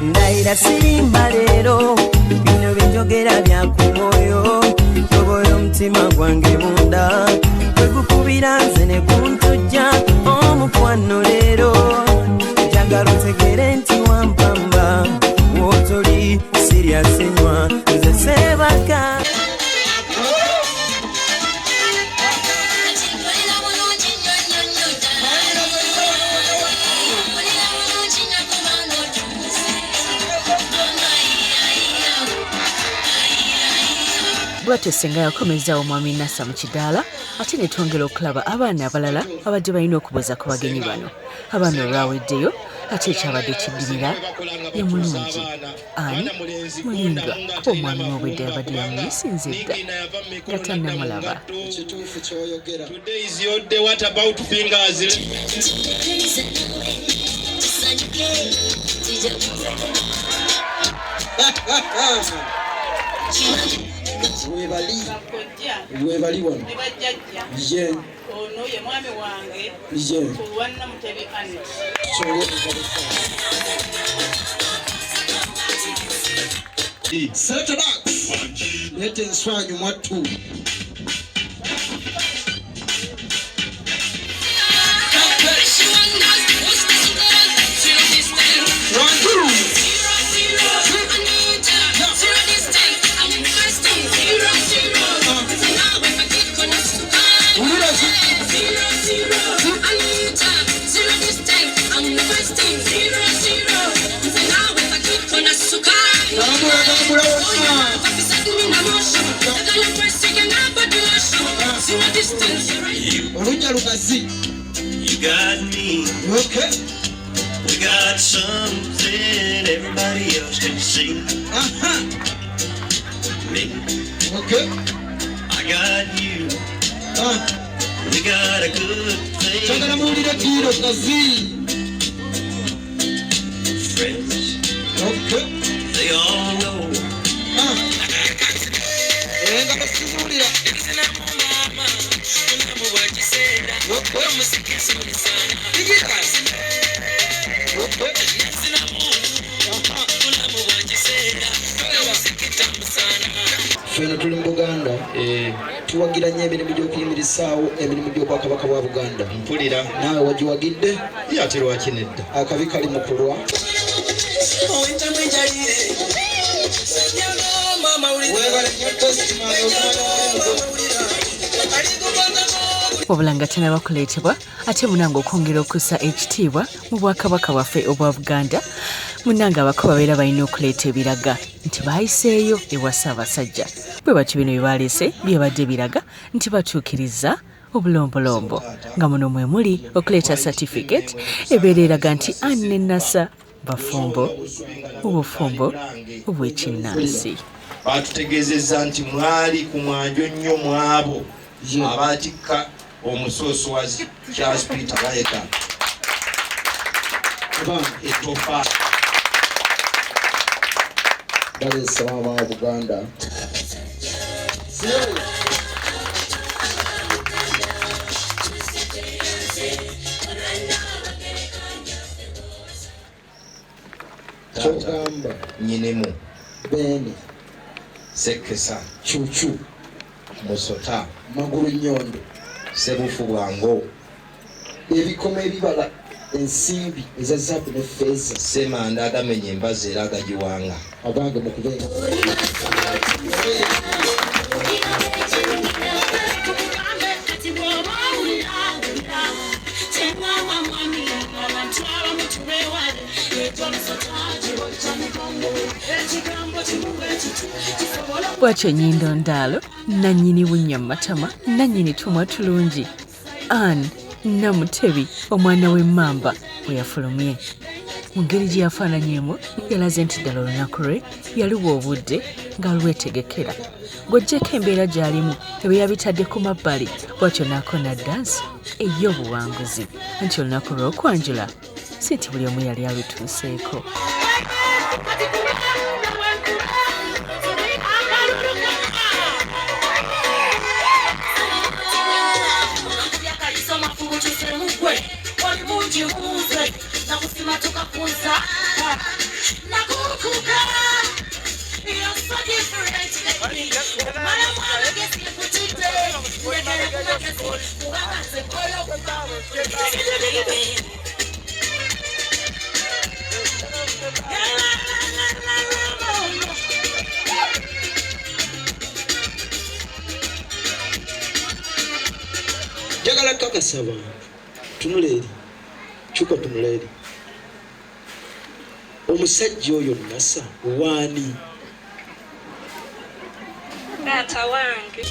Ndaira sirimba lero bino binjogera bya kumoyo toboyo mtima gwange munda kwegukubira nze ne kuntujja omukwano lero njagala otegere nti wampamba wotoli serious enywa nze sebaka bwatyo senga yakomeza omwami Nasa mu kidaala ate ne twongera okulaba abaana abalala abadde balina okuboza ku bagenyi bano abaana olwaweddeyo ate ekyabadde kiddirira ye mulungi ani mulindwa kuba omwami n'obwedde yabadde yamuyisinze edda nga tannamulaba Webali wano ye ono ye mwami wange ye kulwanna mutebi ane Setbacks lete nswanyu mwattu You got me. Okay. We got something everybody else can see. Me. Okay. I got you. We got a good thing. Friends. Okay. They all know. Fena tuli mu Buganda tuwagira nnyo emirimu gy'okuyimirisaawo emirimu gy'obwakabaka bwa Buganda. Mpulira Naawe wagiwagidde? ye ate lwaki nedda Akabi kali mu kulwa. wabula nga tena bakuleetebwa ate munange okwongera okussa ekitiibwa mu bwakabaka bwaffe obwa Buganda munange abako babeera balina okuleeta ebiraga nti baayiseeyo ewa Ssaabasajja bwe batyo bino bye baleese byebadde biraga nti batuukiriza obulombolombo nga muno mwe muli okuleeta certificate ebeera eraga nti Anne ne Nasa bafumbo mu bufumbo obw'ekinnansi. batutegeezezza nti mwali ku mwanjo nnyo mu abo abaatikka omusoosowazi Charles Peter Bayeka etofa baleesa maama wa Buganda. Kyogamba nyinemu Beeni Sekesa Cuucu Musota Magulu Nyondo Sebufu Bwango ebikomo ebibala ensimbi eza zaabu ne ffeeza Semanda agamenya embazi era agagiwanga abange mu kubeera bwatyo Nnyindo Ndaalo nannyini bunnya mu matama nannyini tumwa tulungi Anne Namutebi omwana w'emmamba bwe yafulumye mu ngeri gye yafaananyemu yalaze nti ddala olunaku lwe yaliwa obudde ng'alwetegekera ng'oggyeko embeera gy'alimu ebe yabitadde ku mabbali bwatyo n'akona dansi ey'obuwanguzi anti olunaku lw'okwanjula si nti buli omu yali alutuuseeko. Jiuze na kusima toka kunza Jagala kakasaba tunula eri kyuka tunula eri omusajja oyo nasa waani taata wange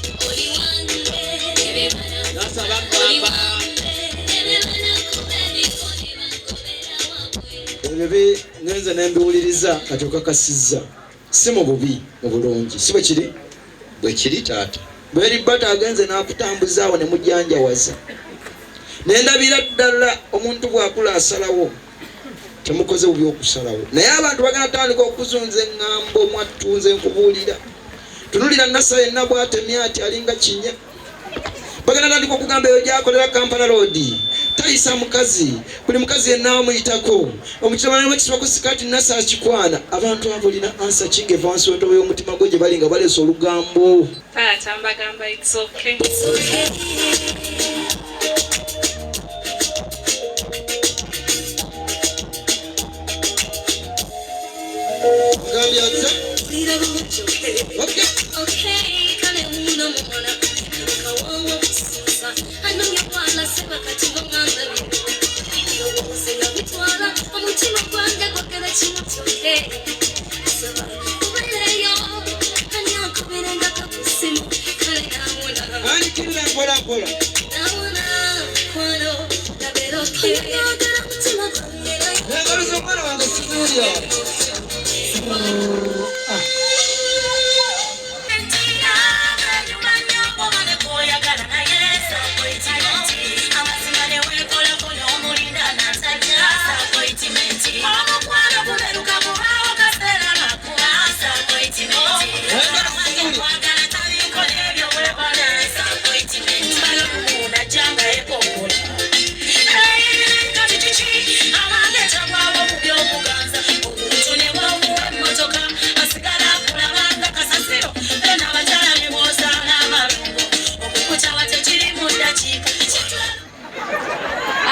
ebyo ngenze nembiwuliriza kati okakasizza si mu bubi mu bulungi si bwe kiri bwe kiri taata bweribata agenze n'akutambuzaawo ne mujjanjawaza nendabira ddala omuntu bw'akula asalawo temukoze bubi okusalawo naye abantu bagenda tandika okuzunza eŋŋambo mwattunze nkubuulira tunulira nasa yenna bw'atemya ati alinga kinya bagenda tandika okugamba eyo gyakolera Kampala Road tayisa mukazi buli mukazi yenna amuyitako omukitamani wekisibako sikaati nasa akikwana abantu abolina ansa kingeva wansi w'entobo y'omutima gwe gye bali nga baleesa olugambo taata mbagamba it's okay.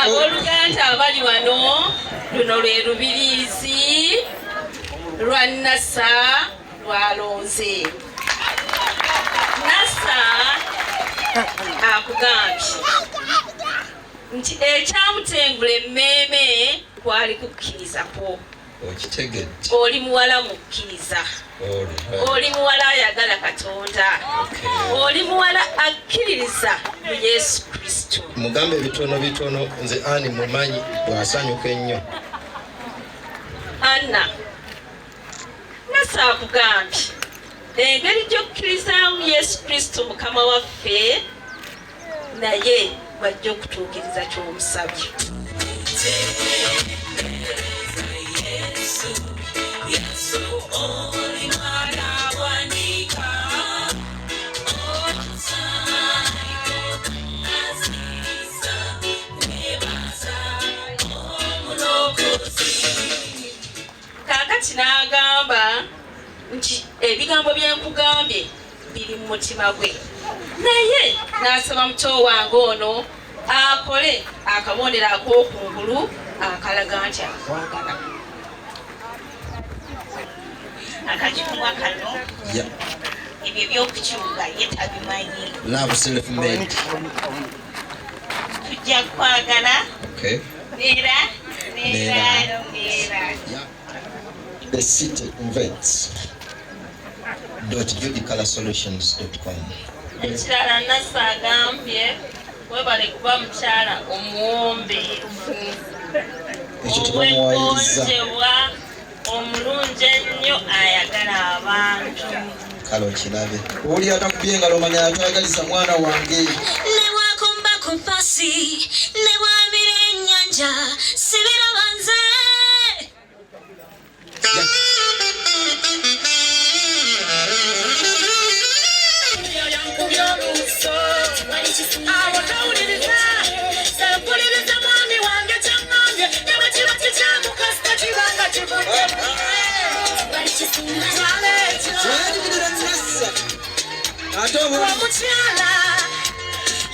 Abooluganda abali wano luno lwe lubiriizi lwa NASA lwalonze. NASA akugambye nti ekyamutengula emmeeme kwali kukkirizako. okitegedde Oli muwala mukkiriza, oli muwala ayagala Katonda, oli muwala akkiririza mu Yesu Kristo. mugambe ebitono bitono nze ani mumanyi bw'asanyuka ennyo. Anna NASA akugambye engeri gy'okkirizaamu Yesu Kristo Mukama waffe naye bajja okutuukiriza ky'omusabye. Kaakati n'agamba nti ebigambo bye nkugambye biri mu mutima gwe, naye n'asaba muto wange ono akole akabonero ak'okungulu akalaga nti akwagala. akajumwa kano ebyo byokukyuka ye tabimanyi. Love self-made. Tujja kwagala neera. The city invents. .judicalarsolutions.com. Ekirala NASA agambye webale kuba mukyala omuwombeefu, ow'eggonjebwa, omulungi ennyo, ayagala abantu. Kale okirabe. Oli atakubye engalo omanya atwagaliza mwana wange. Ne bwakomba ku mpasi ne bwabira ennyanja sibiraba nze. Ate omukyala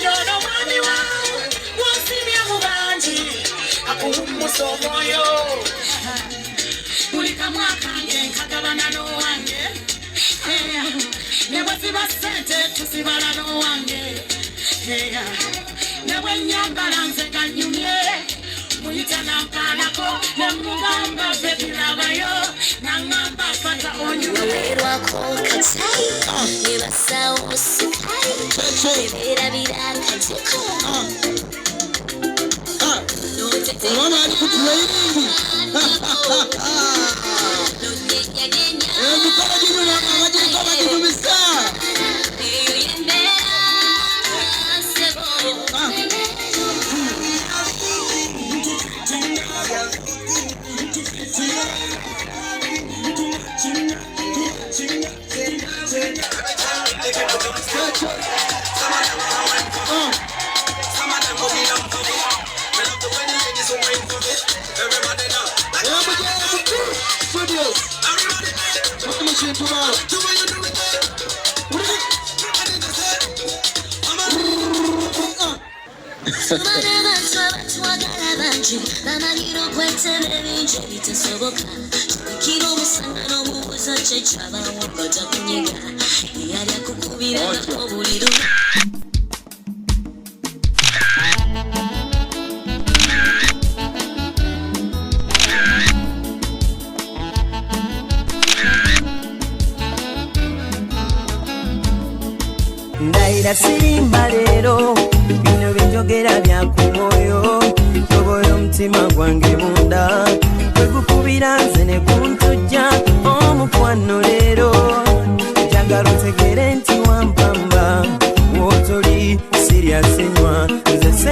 Yono mwami wawe wosimya mu bangi akuwummusa omwoyo buli kamwaka nkagabana n'owange ne bwe ziba ssente tusibala n'owange ne bwe nnyambala nze ganyumye muyita nampanako ne mugamba bebirabayo naŋŋamba fata Werwako katayi nebasawo omusikayi ebera birakati Mama alikutua hivi. Mikono juu na mikono juu misa. bamanira okwetera ebingi ebitasoboka kikira omusangano omubuuza kyekyabawo bajja kunyega eyali akukubirako buli lumu Ndaira sirimba leero bino binjogera byakumwoyo tobola omutima gwange munda kwegukubira nze ne kuntujja omukwano leero njagala otegere nti wampamba wotoli siryasenywa nze